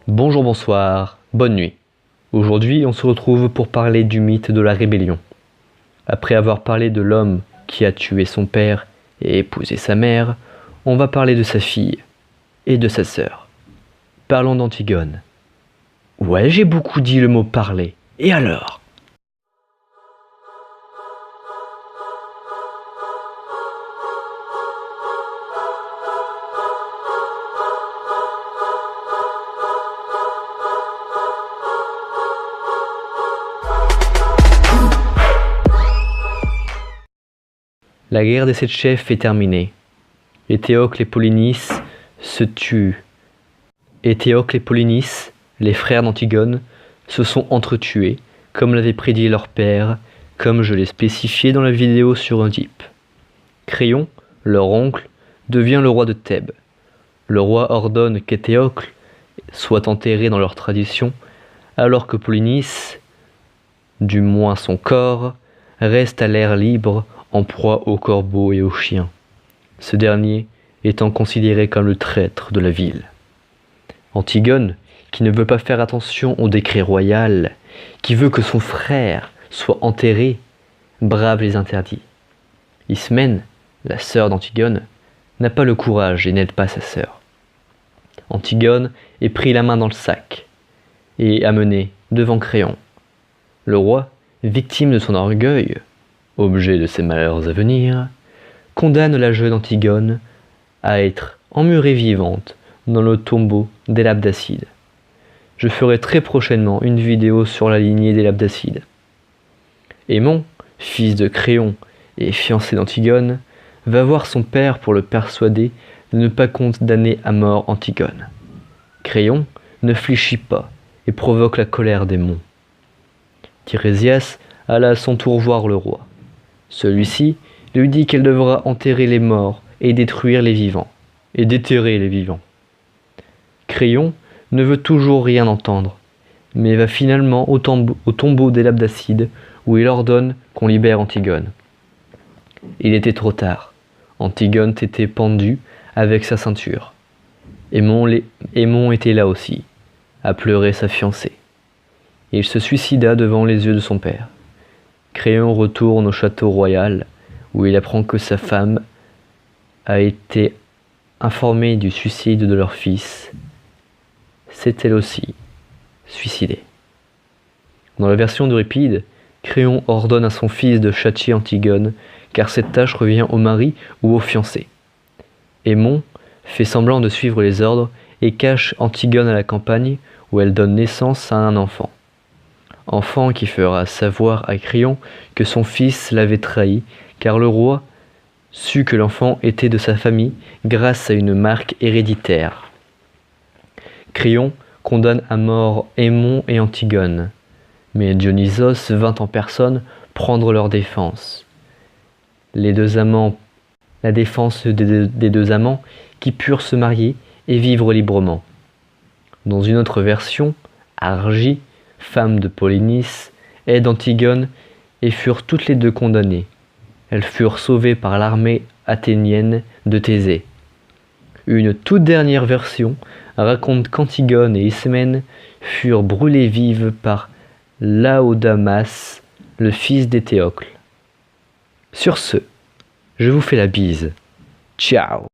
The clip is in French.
Bonjour, bonsoir, bonne nuit. Aujourd'hui, on se retrouve pour parler du mythe de la rébellion. Après avoir parlé de l'homme qui a tué son père et épousé sa mère, on va parler de sa fille et de sa sœur. Parlons d'Antigone. Ouais, j'ai beaucoup dit le mot parler. Et alors ? La guerre des 7 chefs est terminée. Éthéocle et Polynice se tuent. Éthéocle et Polynice, les frères d'Antigone, se sont entretués, comme l'avait prédit leur père, comme je l'ai spécifié dans la vidéo sur Oedipe. Créon, leur oncle, devient le roi de Thèbes. Le roi ordonne qu'Éthéocle soit enterré dans leur tradition, alors que Polynice, du moins son corps, reste à l'air libre, en proie aux corbeaux et aux chiens, ce dernier étant considéré comme le traître de la ville. Antigone, qui ne veut pas faire attention au décret royal, qui veut que son frère soit enterré, brave les interdits. Ismène, la sœur d'Antigone, n'a pas le courage et n'aide pas sa sœur. Antigone est pris la main dans le sac et amené devant Créon. Le roi, victime de son orgueil, objet de ses malheurs à venir, condamne la jeune Antigone à être emmurée vivante dans le tombeau des Labdacides. Je ferai très prochainement une vidéo sur la lignée des Labdacides. Aimon, fils de Créon et fiancé d'Antigone, va voir son père pour le persuader de ne pas condamner à mort Antigone. Créon ne fléchit pas et provoque la colère d'Aimon. Tirésias alla à son tour voir le roi. Celui-ci lui dit qu'elle devra enterrer les morts et détruire les vivants, et déterrer les vivants. Créon ne veut toujours rien entendre, mais va finalement au tombeau des Labdacides où il ordonne qu'on libère Antigone. Il était trop tard. Antigone était pendue avec sa ceinture. Aimon était là aussi, à pleurer sa fiancée. Il se suicida devant les yeux de son père. Créon retourne au château royal, où il apprend que sa femme a été informée du suicide de leur fils. C'est elle aussi suicidée. Dans la version d'Euripide, Créon ordonne à son fils de châtier Antigone, car cette tâche revient au mari ou au fiancé. Aimon fait semblant de suivre les ordres et cache Antigone à la campagne, où elle donne naissance à un enfant. Enfant qui fera savoir à Créon que son fils l'avait trahi, car le roi sut que l'enfant était de sa famille grâce à une marque héréditaire. Créon condamne à mort Aimon et Antigone, mais Dionysos vint en personne prendre leur défense. La défense des deux amants qui purent se marier et vivre librement. Dans une autre version, Argie, femme de Polynice, aide Antigone et furent toutes les deux condamnées. Elles furent sauvées par l'armée athénienne de Thésée. Une toute dernière version raconte qu'Antigone et Ismène furent brûlées vives par Laodamas, le fils d'Éthéocle. Sur ce, je vous fais la bise. Ciao!